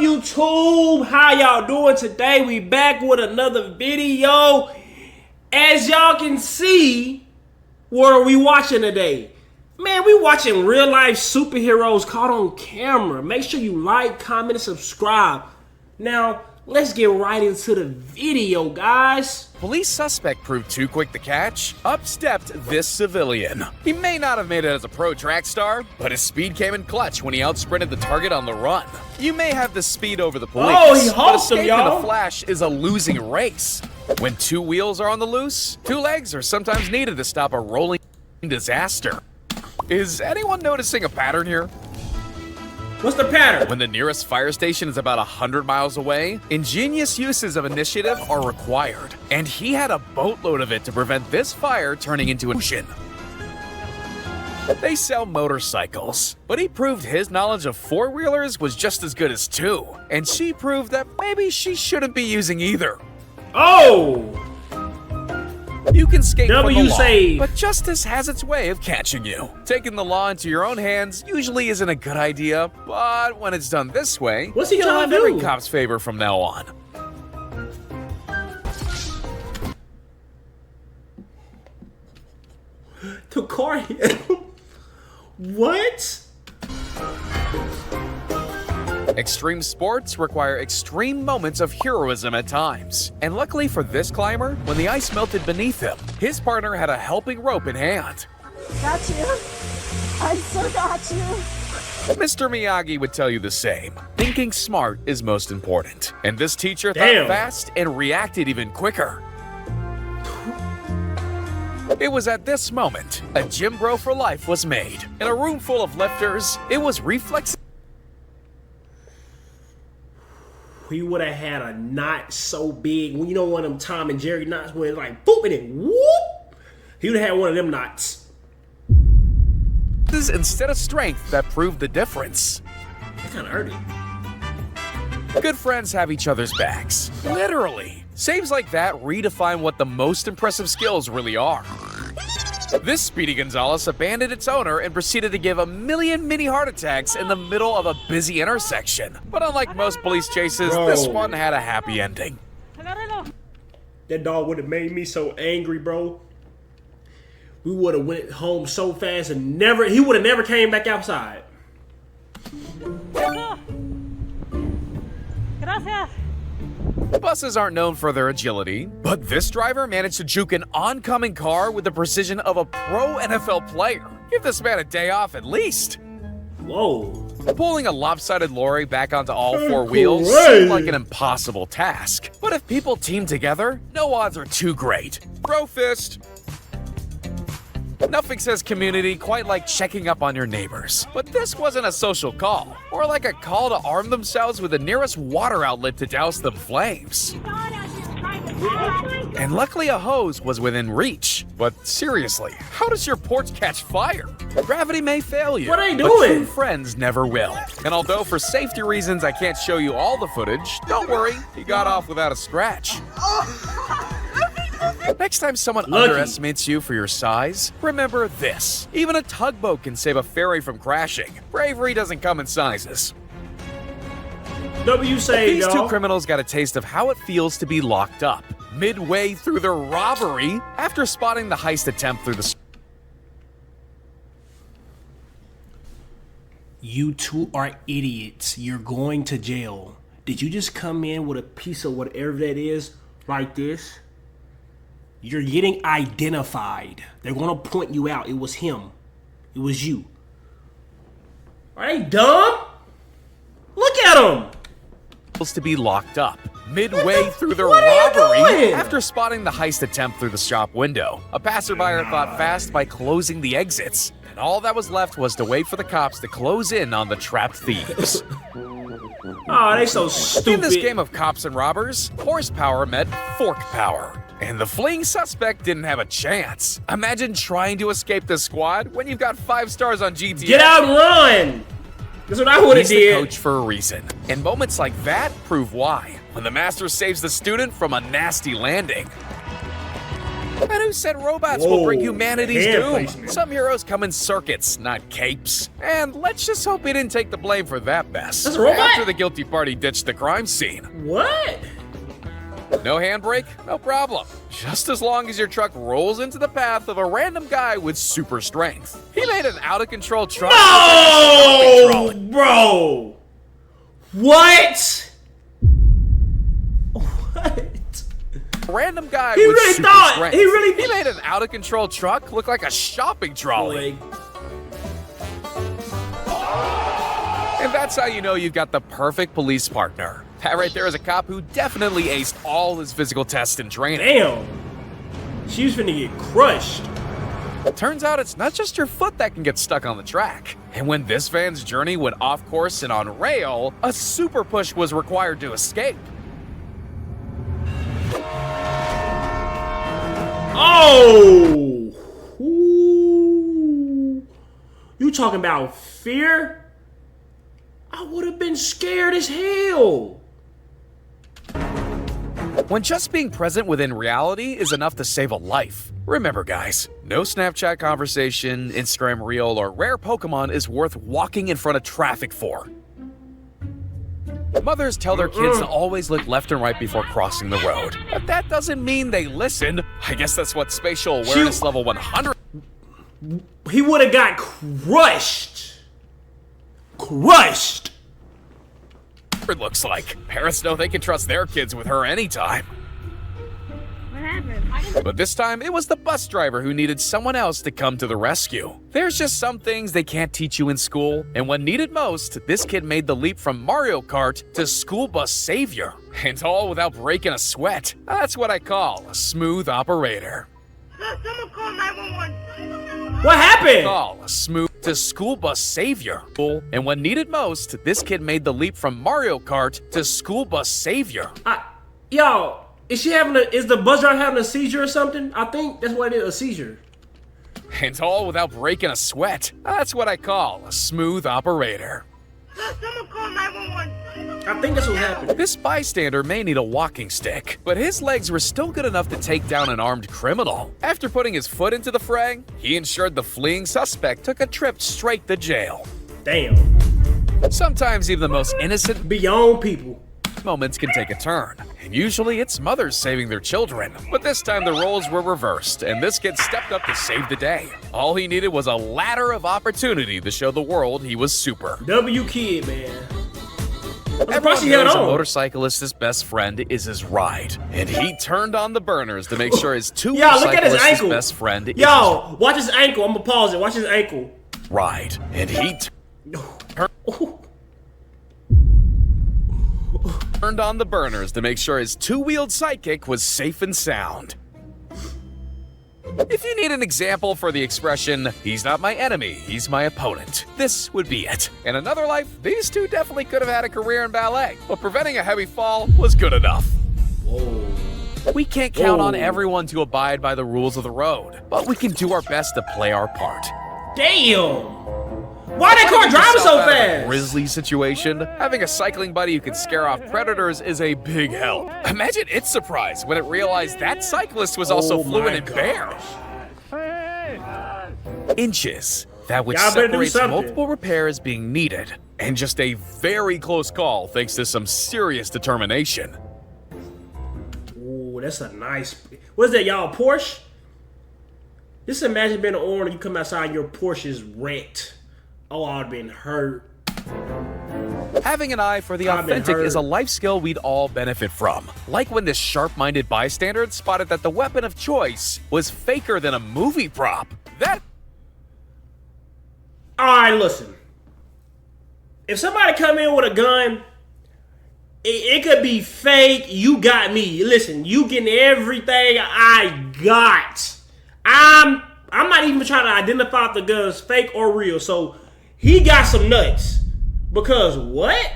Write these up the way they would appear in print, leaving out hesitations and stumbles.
YouTube? How y'all doing today? We back with another video. As y'all can see, what are we watching today? Man, we watching real life superheroes caught on camera. Make sure you like, comment, and subscribe. Now, let's get right into the video, guys. Police suspect proved too quick to catch. Up stepped this civilian. He may not have made it as a pro track star, but his speed came in clutch when he outsprinted the target on the run. You may have the speed over the police, Oh, he but hulked him, escaping y'all. the Flash is a losing race. When two wheels are on the loose, two legs are sometimes needed to stop a rolling disaster. Is anyone noticing a pattern here? What's the pattern? When the nearest fire station is about 100 miles away, ingenious uses of initiative are required, and he had a boatload of it to prevent this fire turning into an ocean. They sell motorcycles, but he proved his knowledge of four-wheelers was just as good as two, and she proved that maybe she shouldn't be using either. Oh! You can skate from the law, W-save. but justice has its way of catching you. Taking the law into your own hands usually isn't a good idea, but when it's done this way, What's he you'll trying have to every do? cop's favor from now on. The car. What? Extreme sports require extreme moments of heroism at times. And luckily for this climber, when the ice melted beneath him, his partner had a helping rope in hand. Got you. I so got you. Mr. Miyagi would tell you the same. Thinking smart is most important. And this teacher Damn. thought fast and reacted even quicker. It was at this moment, a gym bro for life was made. In a room full of lifters, it was reflex. He would have had a knot so big. You know one of them Tom and Jerry knots where it's like boop and then whoop. He would have had one of them knots. Instead of strength that proved the difference. That kind of hurt him. Good friends have each other's backs. Literally. Saves like that redefine what the most impressive skills really are. This Speedy Gonzales abandoned its owner and proceeded to give a million mini heart attacks in the middle of a busy intersection. But unlike most police chases, Bro. this one had a happy ending. That dog would have made me so angry, bro. We would have went home so fast and he would have never came back outside. Gracias. Buses aren't known for their agility, but this driver managed to juke an oncoming car with the precision of a pro NFL player. Give this man a day off at least. Whoa. Pulling a lopsided lorry back onto all four That's wheels crazy. seemed like an impossible task. But if people team together, no odds are too great. Bro fist. Nothing says community quite like checking up on your neighbors. But this wasn't a social call, or like a call to arm themselves with the nearest water outlet to douse them flames. And luckily a hose was within reach. But seriously, how does your porch catch fire? Gravity may fail you, What are they but doing? true friends never will. And although for safety reasons I can't show you all the footage, don't worry, he got off without a scratch. Next time someone Lucky. underestimates you for your size, remember this. Even a tugboat can save a ferry from crashing. Bravery doesn't come in sizes. W-save, These two y'all. criminals got a taste of how it feels to be locked up. Midway through their robbery, after spotting the heist attempt through the... You two are idiots. You're going to jail. Did you just come in with a piece of whatever that is like this? You're getting identified. They're going to point you out. It was him. It was you. Are they dumb? Look at them. to be locked up. Midway through their what are you robbery, doing? after spotting the heist attempt through the shop window, a passerby thought fast by closing the exits, and all that was left was to wait for the cops to close in on the trapped thieves. Oh, they so stupid. In this game of cops and robbers, horsepower met fork power. And the fleeing suspect didn't have a chance. Imagine trying to escape the squad when you've got 5 stars on GTA. Get out and run. That's what I would have He's the did. coach for a reason. And moments like that prove why. When the master saves the student from a nasty landing. And who said robots will bring Whoa, humanity's hand doom? placement. Some heroes come in circuits, not capes. And let's just hope he didn't take the blame for that mess. That's a robot? After the guilty party ditched the crime scene. What? No handbrake? No problem. Just as long as your truck rolls into the path of a random guy with super strength. He made an out-of-control truck. No, bro. What? What? Random guy He with really super thought- strength. he really- He made an out-of-control truck look like a shopping trolley. Boy. And that's how you know you've got the perfect police partner. That right there is a cop who definitely aced all his physical tests and training. Damn. She was finna get crushed. Turns out it's not just your foot that can get stuck on the track. And when this van's journey went off course and on rail, a super push was required to escape. Oh! Ooh. You talking about fear? I would have been scared as hell. When just being present within reality is enough to save a life. Remember guys, no Snapchat conversation, Instagram reel, or rare Pokemon is worth walking in front of traffic for. Mothers tell their kids to always look left and right before crossing the road. But that doesn't mean they listen. I guess that's what spatial awareness level 100 He would have got crushed. Crushed. looks like. Parents know they can trust their kids with her anytime. What happened? But this time, it was the bus driver who needed someone else to come to the rescue. There's just some things they can't teach you in school, and when needed most, this kid made the leap from Mario Kart to school bus savior. And all without breaking a sweat. That's what I call a smooth operator. Someone call 911. What happened? Call a smooth to school bus savior. And when needed most, this kid made the leap from Mario Kart to school bus savior. Yo, is the bus driver having a seizure or something? I think that's what it is, a seizure. And all without breaking a sweat. That's what I call a smooth operator. Someone call 911. I think that's what happened. This bystander may need a walking stick, but his legs were still good enough to take down an armed criminal. After putting his foot into the fray, he ensured the fleeing suspect took a trip straight to jail. Damn. Sometimes even the most innocent Beyond people. moments can take a turn, and usually it's mothers saving their children. But this time the roles were reversed, and this kid stepped up to save the day. All he needed was a ladder of opportunity to show the world he was super. W kid, man. I'm Everyone surprised he held knows a on. motorcyclist's best friend is his ride, and he turned on the burners to make sure his two Yo, look at his motorcyclists' ankle. best friend is Yo, watch his ankle. I'm gonna pause it. Watch his ankle. his ride, and he turned on the burners to make sure his two-wheeled sidekick was safe and sound. If you need an example for the expression, he's not my enemy, he's my opponent, this would be it. In another life, these two definitely could have had a career in ballet, but preventing a heavy fall was good enough. Whoa. We can't count on Whoa. everyone to abide by the rules of the road, but we can do our best to play our part. Damn. Why that car Putting driving yourself so out of a fast? Grizzly situation, having a cycling buddy who can scare off predators is a big help. Imagine its surprise when it realized that cyclist was also Oh fluent my in bear. Inches. That would Y'all better do separate something. multiple repairs being needed, and just a very close call thanks to some serious determination. Ooh, that's a nice. What is that, y'all? Porsche? Just imagine being an owner and you come outside and your Porsche is wrecked. Oh, I'd have been hurt. Having an eye for the I've been authentic is a hurt. life skill we'd all benefit from. Like when this sharp-minded bystander spotted that the weapon of choice was faker than a movie prop. That All right, listen. If somebody come in with a gun, it could be fake. You got me. Listen, you getting everything I got. I'm not even trying to identify if the gun's fake or real. So he got some nuts. Because what?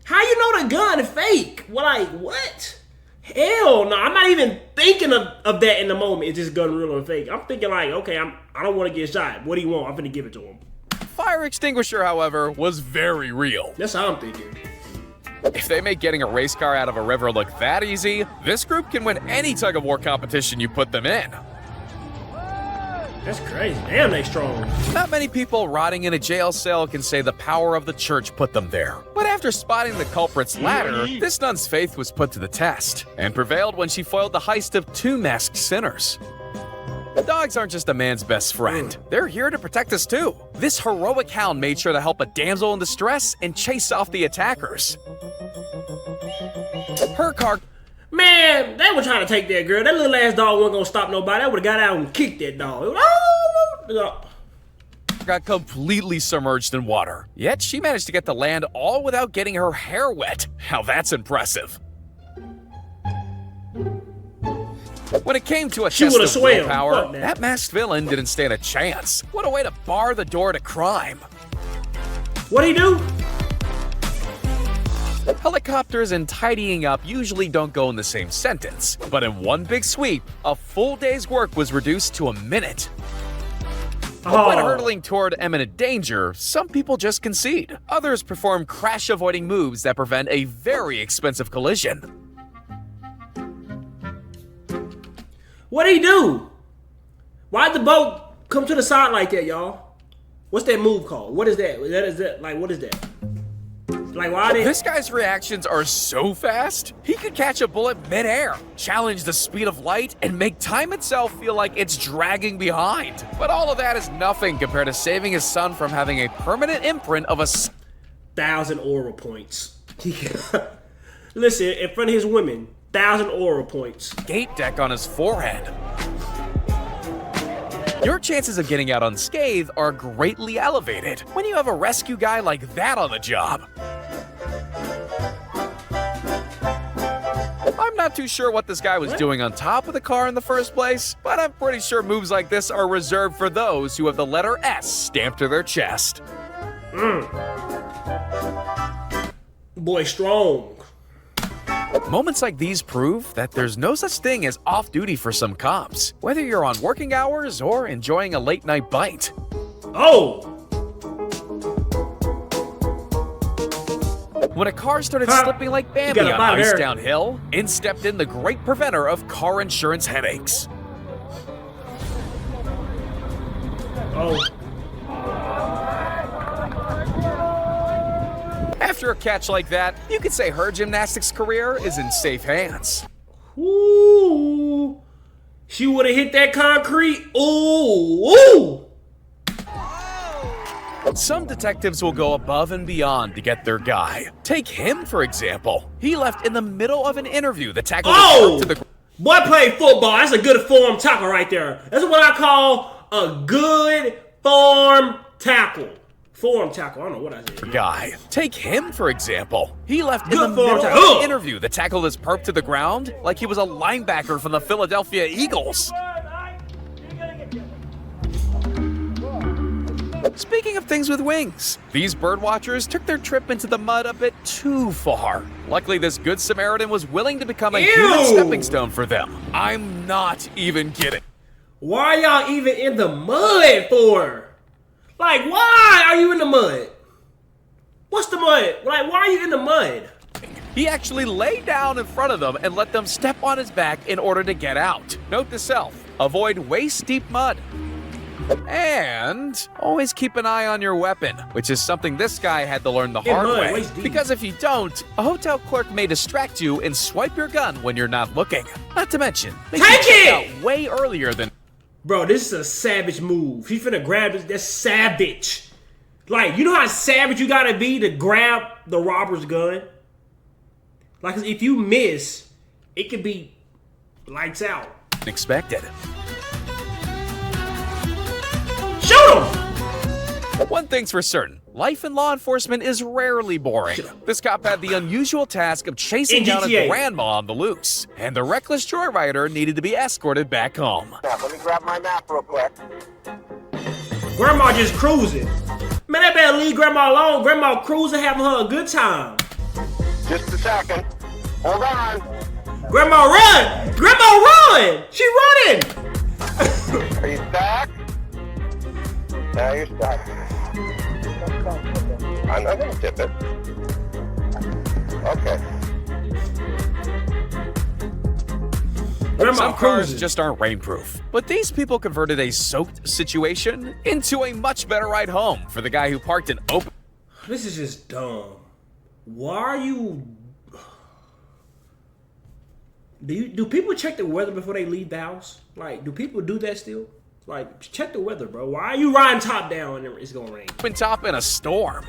How you know the gun is fake? What? Hell no. I'm not even thinking of that in the moment. Is this gun real or fake? I'm thinking like, okay, I don't want to get shot. What do you want? I'm finna give it to him. fire extinguisher, however, was very real. That's how I'm thinking. If they make getting a race car out of a river look that easy, this group can win any tug of war competition you put them in. That's crazy. Damn, they strong. Not many people rotting in a jail cell can say the power of the church put them there. But after spotting the culprit's ladder, this nun's faith was put to the test and prevailed when she foiled the heist of 2 masked sinners. Dogs aren't just a man's best friend. They're here to protect us too. This heroic hound made sure to help a damsel in distress and chase off the attackers. Her car Man, they were trying to take that girl. That little ass dog wasn't gonna stop nobody. I would have got out and kicked that dog. It was, got completely submerged in water. Yet she managed to get to land all without getting her hair wet. How that's impressive. When it came to a test would've of swam. willpower, Fuck that. that masked villain didn't stand a chance. What a way to bar the door to crime. what'd he do? Helicopters and tidying up usually don't go in the same sentence, but in one big sweep, a full day's work was reduced to a minute. But when hurtling toward imminent danger, some people just concede. Others perform crash-avoiding moves that prevent a very expensive collision. What'd he do? Why'd the boat come to the side like that, y'all? What's that move called? What is that? Is that like, what is that? Like, why did... This guy's reactions are so fast, he could catch a bullet mid-air, challenge the speed of light, and make time itself feel like it's dragging behind. But all of that is nothing compared to saving his son from having a permanent imprint of a 1,000 aura points. Listen, in front of his women, 1,000 aura points. skate deck on his forehead. Your chances of getting out unscathed are greatly elevated when you have a rescue guy like that on the job. I'm not too sure what this guy was doing on top of the car in the first place, but I'm pretty sure moves like this are reserved for those who have the letter S stamped to their chest. Boy, strong. Moments like these prove that there's no such thing as off-duty for some cops, whether you're on working hours or enjoying a late-night bite. Oh! When a car started slipping like Bambi on ice downhill, in stepped in the great preventer of car insurance headaches. Oh. After a catch like that, you could say her gymnastics career is in safe hands. Ooh. She would have hit that concrete. Ooh. Ooh. Some detectives will go above and beyond to get their guy. Take him, for example. He left in the middle of an interview that tackled Oh! to the Boy played football. That's a good form tackle right there. That's what I call a good form tackle. Form tackle. I don't know what I said. guy. Take him, for example. He left in Good the form middle tackle. of an interview that tackled his perp to the ground like he was a linebacker from the Philadelphia Eagles. Speaking of things with wings, these birdwatchers took their trip into the mud a bit too far. Luckily, this good Samaritan was willing to become a human stepping stone for them. I'm not even kidding. Why are y'all even in the mud for? Like, why are you in the mud? What's the mud? Like, why are you in the mud? He actually lay down in front of them and let them step on his back in order to get out. Note to self, avoid waist-deep mud. And always keep an eye on your weapon, which is something this guy had to learn the hard way. waist deep. Because if you don't, a hotel clerk may distract you and swipe your gun when you're not looking. Not to mention, make you Take check it! out way earlier than... Bro, this is a savage move. He finna grab this. That's savage. Like, you know how savage you gotta be to grab the robber's gun? Like, if you miss, it could be lights out. expected. Shoot him! One thing's for certain, life in law enforcement is rarely boring. This cop had the unusual task of chasing In down a GTA. grandma on the loose, and the reckless joyrider needed to be escorted back home. Let me grab my map real quick. Grandma just cruising. Man, that better leave Grandma alone. Grandma cruising, having her a good time. Just a second. Hold on. Grandma run! Grandma run! She running! Are you stuck? Yeah, you're stuck. I'm not gonna tip it. Okay. Grandma Some cars cruising. just aren't rainproof. But these people converted a soaked situation into a much better ride home for the guy who parked an open. This is just dumb. Why are you? Do people check the weather before they leave the house? Like, do people do that still? Like, check the weather, bro. Why are you riding top down and it's gonna rain? Top in a storm.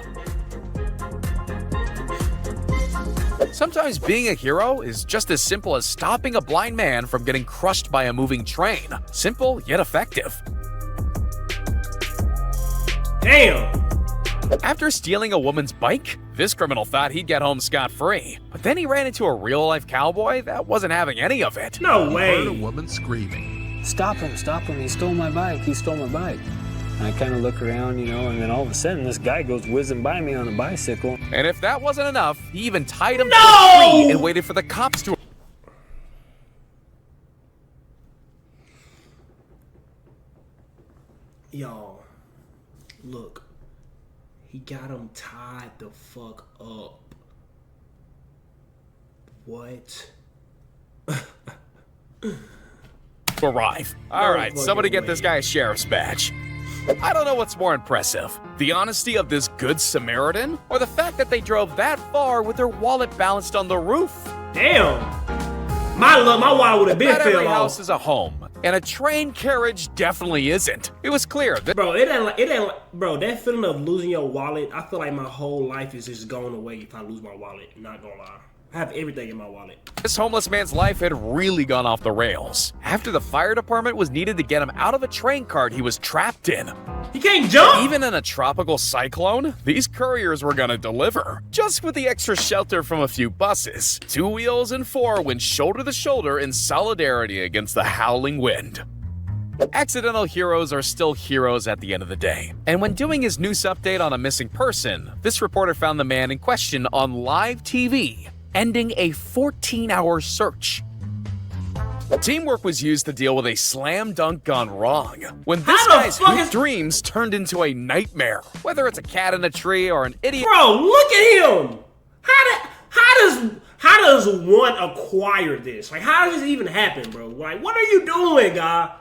Sometimes being a hero is just as simple as stopping a blind man from getting crushed by a moving train. Simple yet effective. Damn. After stealing a woman's bike, this criminal thought he'd get home scot-free. But then he ran into a real-life cowboy that wasn't having any of it. No Heard a way. woman screaming. Stop him, he stole my bike, And I kind of look around, and then all of a sudden this guy goes whizzing by me on a bicycle. And if that wasn't enough, he even tied him to No! a tree and waited for the cops to... Y'all, look. He got him tied the fuck up. What? arrive. All right, somebody get this guy a sheriff's badge. I don't know what's more impressive, the honesty of this good Samaritan, or the fact that they drove that far with their wallet balanced on the roof. Damn. My wallet would have been Not every fell house off. is a home, and a train carriage definitely isn't. It was clear that Bro, bro, that feeling of losing your wallet, I feel like my whole life is just going away if I lose my wallet. Not gonna lie. I have everything in my wallet. this homeless man's life had really gone off the rails after the fire department was needed to get him out of a train cart he was trapped in. He can't jump? Even in a tropical cyclone, these couriers were gonna deliver, just with the extra shelter from a few buses. 2 wheels and 4 went shoulder to shoulder in solidarity against the howling wind. Accidental heroes are still heroes at the end of the day. And when doing his news update on a missing person, this reporter found the man in question on live TV, ending a 14-hour search. Teamwork was used to deal with a slam dunk gone wrong. When this How the guy's fuck hoop is- dreams turned into a nightmare, whether it's a cat in a tree or an idiot Bro, look at him. How does one acquire this? Like, how does this even happen, bro? Like, what are you doing, guy?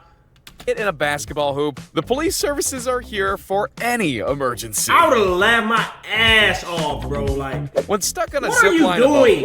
in a basketball hoop, the police services are here for any emergency. I would have laughed my ass off, bro. Like, When stuck on a what are zip you line above doing?